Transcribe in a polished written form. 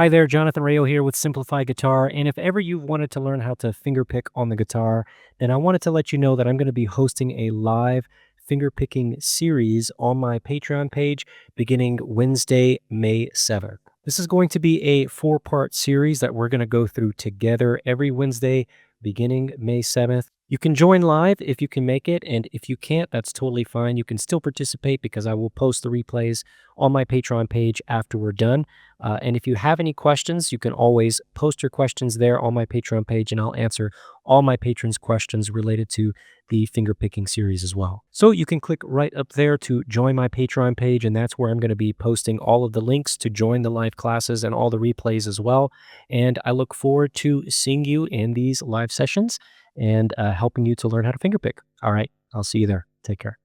Hi there, Jonathan Rayo here with Simplified Guitar. And if ever you've wanted to learn how to fingerpick on the guitar, then I wanted to let you know that I'm going to be hosting a live fingerpicking series on my Patreon page beginning Wednesday, May 7th. This is going to be a four-part series that we're going to go through together every Wednesday beginning May 7th. You can join live if you can make it, and if you can't, that's totally fine. You can still participate because I will post the replays on my Patreon page after we're done. And if you have any questions, you can always post your questions there on my Patreon page, and I'll answer all my patrons' questions related to the fingerpicking series as well. So you can click right up there to join my Patreon page, and that's where I'm going to be posting all of the links to join the live classes and all the replays as well. And I look forward to seeing you in these live sessions and helping you to learn how to fingerpick. All right, I'll see you there. Take care.